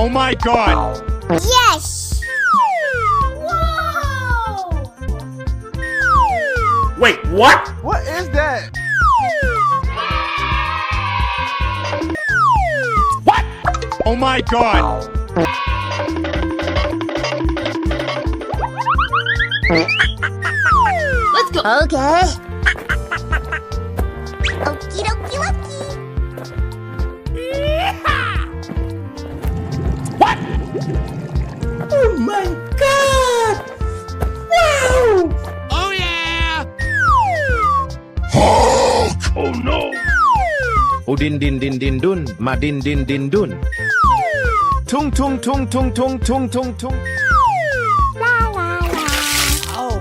Oh my god! Yes! Whoa! Wait, what? What is that? What? Oh my god! Let's go! Okay. Okie dokie dokie. What? Oh my god! Wow! Oh yeah! Hulk! Oh no! Udin din din din dun, madin din din dun. Tung tung tung tung tung tung tung tung. La la la. Oh,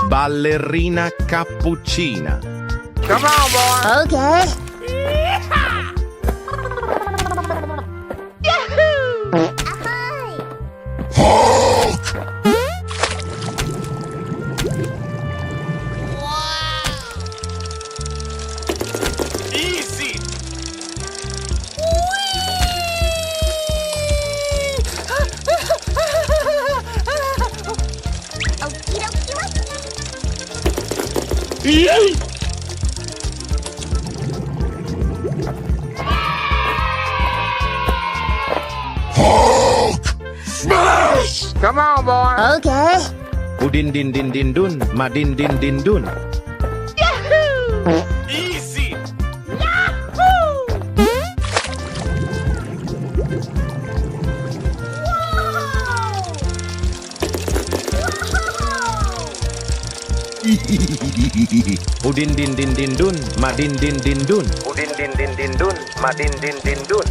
Ballerina cappuccina. Come on, boy. Okay. Ahoy! Easy! Okie dokie dokie. Yay! Smash! Come on, boy. Okay. Udin din din din dun, madin din din dun. Easy! Udin din din din dun, madin din din dun. Udin din din din dun, madin din din dun.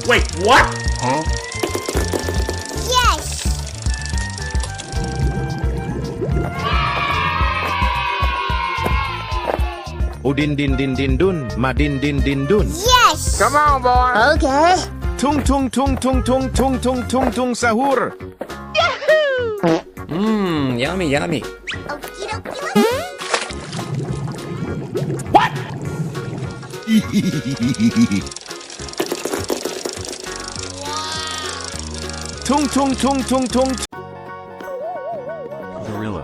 Wait, what? Huh? Yes! Udin din din din dun, madin din din dun. Yes! Come on, boy. Okay. Tung tung tung tung tung tung tung tung tung sahur. mmm, yummy, yummy. Okie dokie dokie. What? Tung tung tung tung tung. Gorilla.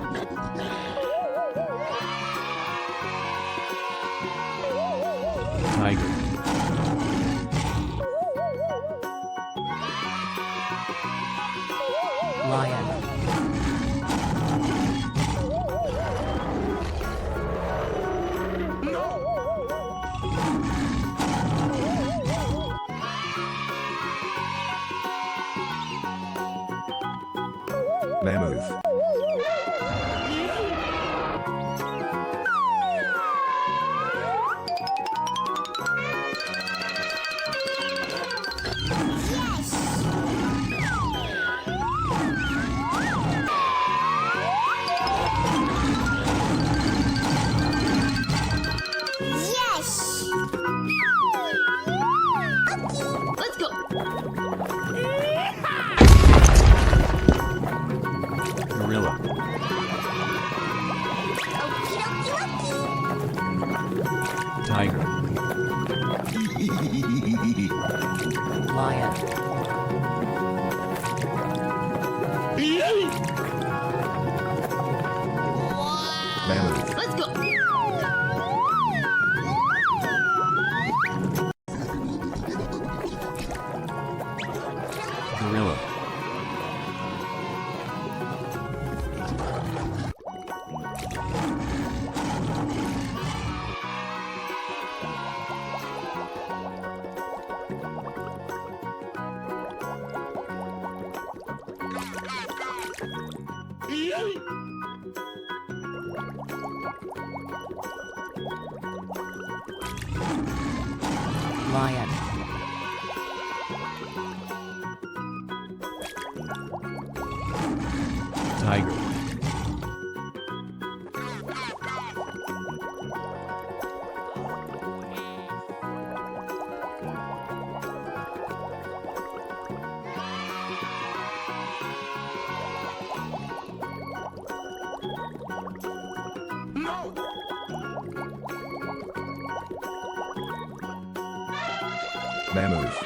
Tiger. Lion. Mammoth. Yes! Let's go! Gorilla. Okie dokie dokie. Tiger. Lion. Mammoth. Let's go! Gorilla. Lion. Tiger. Mammoth.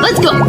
Let's go.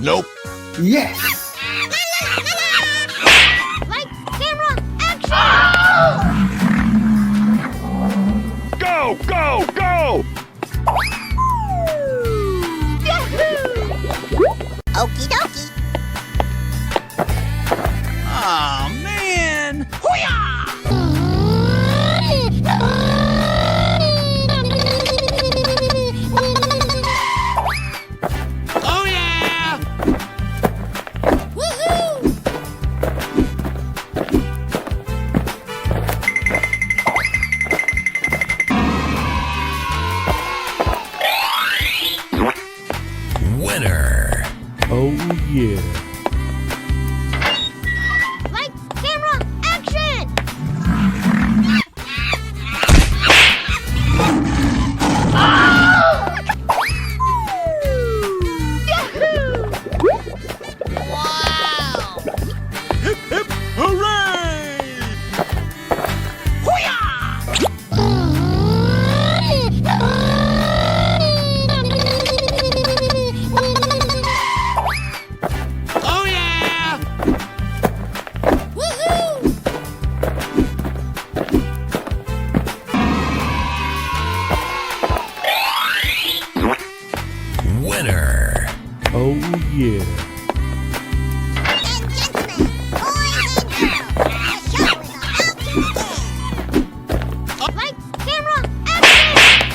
Nope. Yes. Light, camera, action! Go, go, go! Okie dokie. Oh man! Oh yeah! Woohoo! Winner. Oh yeah. Light, camera, action! Yahoo! Wow! Hooray! Oh yeah! Woohoo! Winner. Oh yeah. And gentlemen, boys and girls, the show is about to begin. Light, camera, action!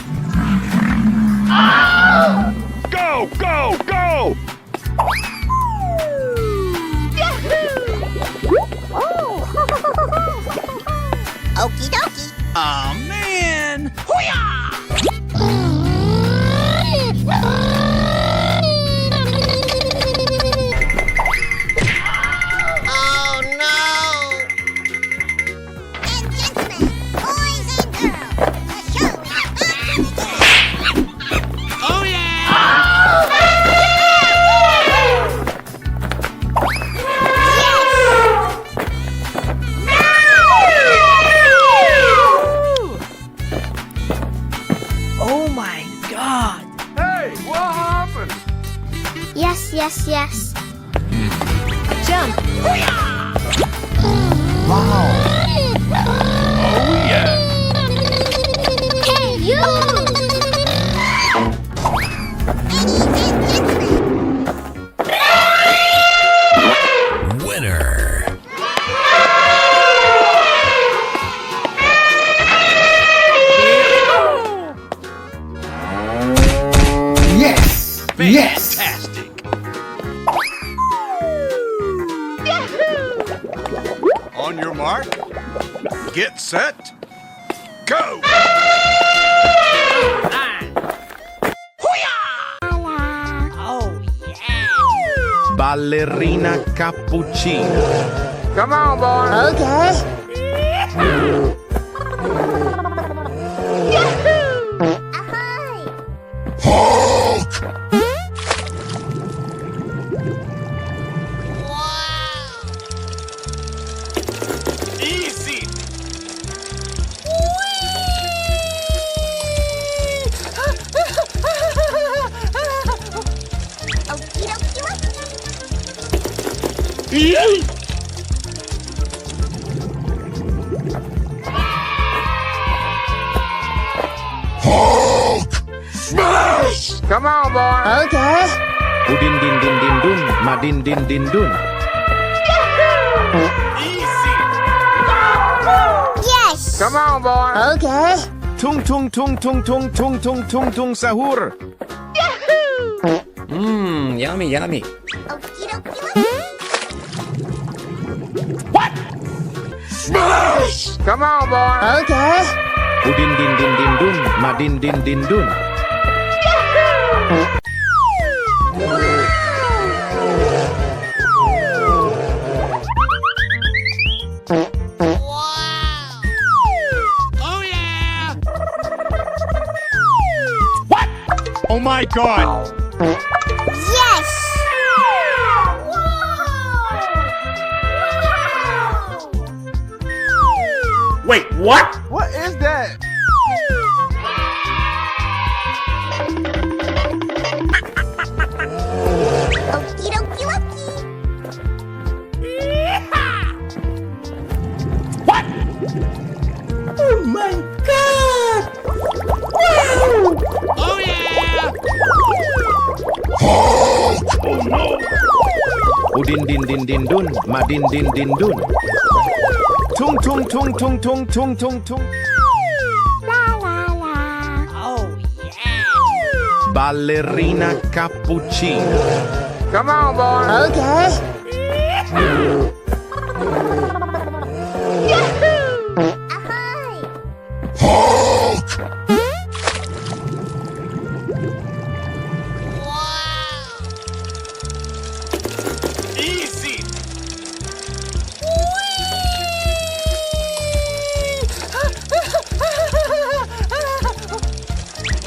Go, go, go! Okie dokie. Oh man! Oh no! And gentlemen, boys and girls, the show is about to begin. Oh yeah! Oh my god! Hey, what happened? Yes, yes, yes. Jump. Wow. Oh yeah! Hey, you! Ladies and gentlemen, Winner. Yes. Yes. Fantastic. On your mark. Get set. Go! Oh yeah! Ballerina cappuccina. Come on, boy. okay. Ahoy! Hulk! Easy. Okie dokie Hulk! Smash! Come on, boy. Okay. Udin din din din dun, madin din din dun. Easy. Yes. Come on, boy. Okay. Tung tung tung tung tung tung tung tung tung sahur. Mmm, yummy, yummy. Okie dokie Smash! Come on, boy. Okay. Udin din din din dun, madin din din dun. Oh yeah! Oh my god! Yes. Wait, what? What is that? Okie Udin din din din dun, madin din din dun. Tung tung tung tung tung tung tung tung. La la la. Oh, yeah. Ballerina cappuccina. Come on, boy. Okay. Ahoy! Easy.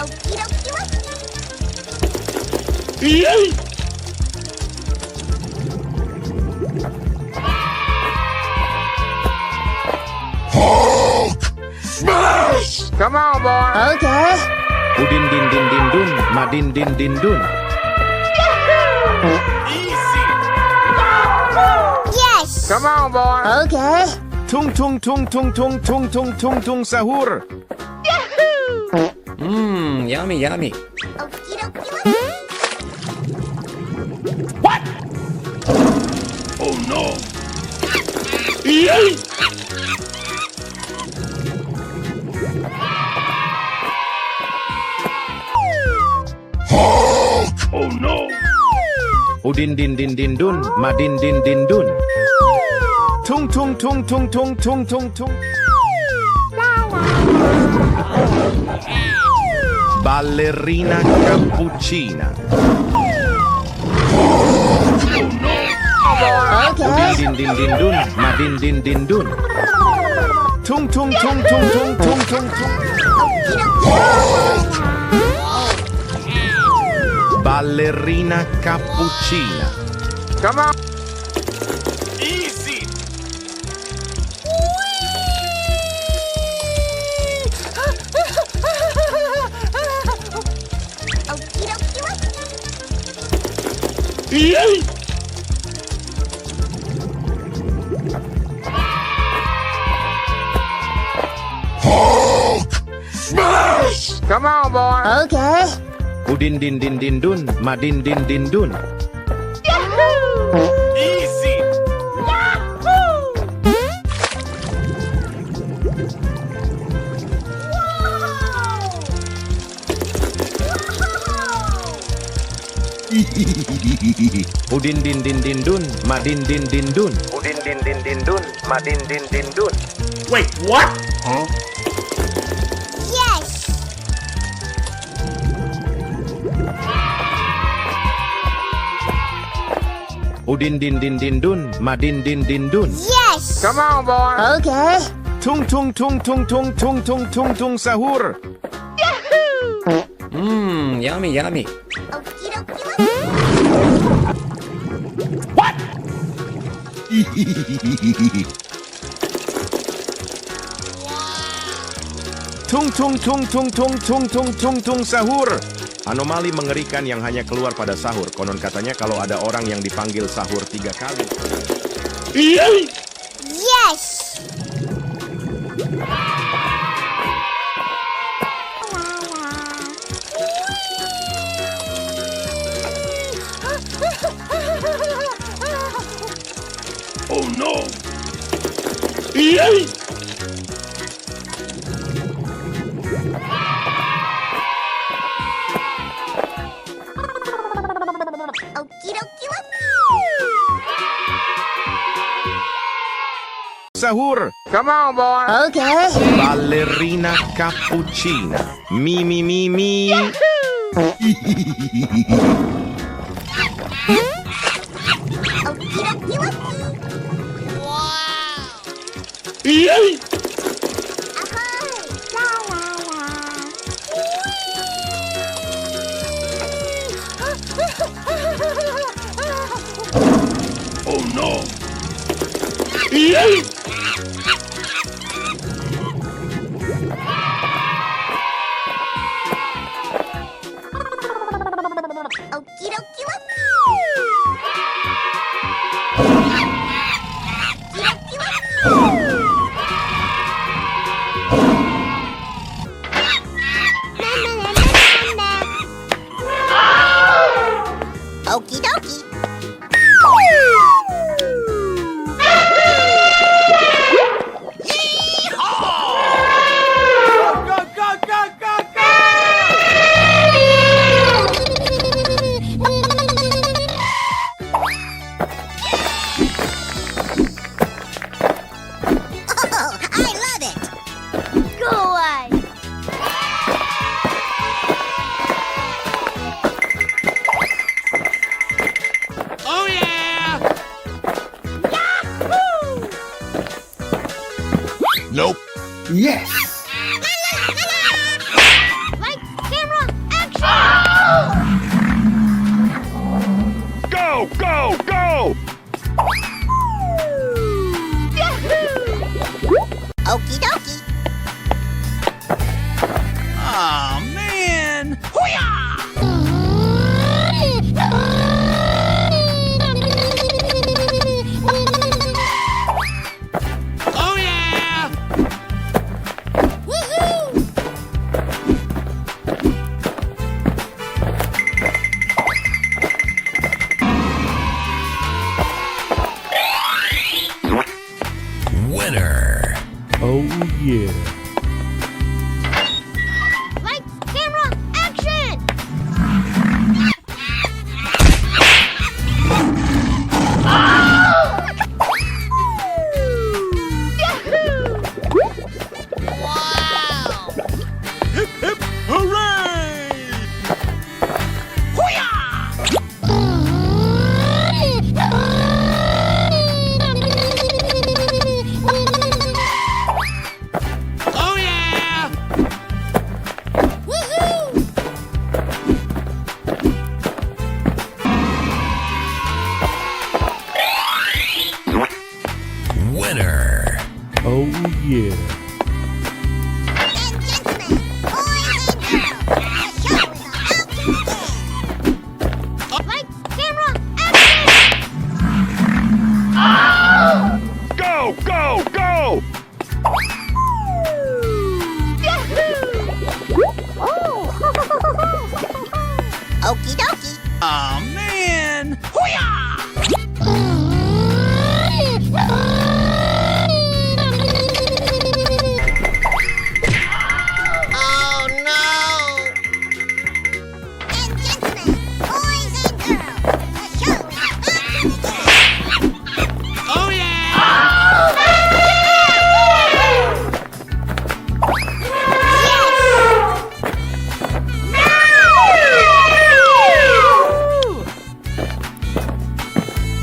Okie dokie. Come on, boy. Okay. Udin din din din dun, madin din din dun. Easy. Yes. Come on, boy. Okay. Tung tung tung tung tung tung tung tung tung sahur. Yummy, yummy. Okie dokie. What? Oh no. Oh no. Udin din din din dun, madin din din dun. Tung tung tung tung tung tung tung tung. Ballerina cappuccina. Okay. Udin din din din dun, madin din din dun. Tung tung tung tung tung tung tung tung. Okie dokie. Ballerina cappuccina. Come on. Easy. Okie dokie. Come on, boy. Okay. Udin din din din dun, madin din din dun. Easy. Udin din din din dun, madin din din dun. Udin din din din dun, madin din din dun. Wait, what? Yes. Udin din din din dun, madin din din dun. Yes. Come on, boy. Okay. Tung tung tung tung tung tung tung tung tung sahur. Yummy, yummy. Okie dokie. What? Tung tung tung tung tung tung tung tung tung sahur. Anomali mengerikan yang hanya keluar pada sahur. Konon katanya kalau ada orang yang dipanggil sahur 3 kali. Yes. Oh no. Okie dokie. Sahur. Come on, boy. Okay. Ballerina cappuccina. Mi mi mi mi. Okie dokie. Easy. Ahoy! La la la. Oh no. Okie dokie. Okie dokie. Nope. Yes. Light, camera, action! Go, go, go! Okie dokie. Aw, man! Oh, yeah! Woohoo! Winner. Oh, yeah. Light, camera, action! Wow! Hip, hip, hooray! Oh, yeah! Woohoo! Winner. Oh, yeah. And gentlemen, boys and girls, the show is about to begin. Light, camera, action! Go, go, go! Okie dokie. Aw, man! Oh no! And gentlemen, boys and girls, the show is about to begin. Oh, yeah!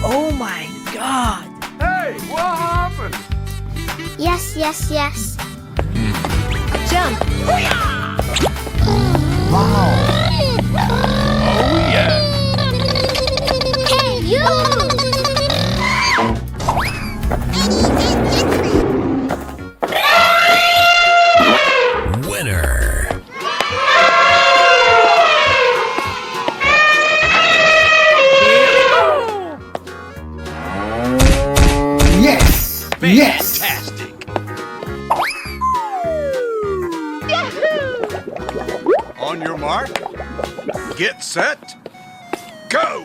Oh, my God! Hey, what happened? Yes, yes, yes. Jump. Oh, yeah. Hey, you! Winner. Yes. Yes. Fantastic! On your mark, get set, go!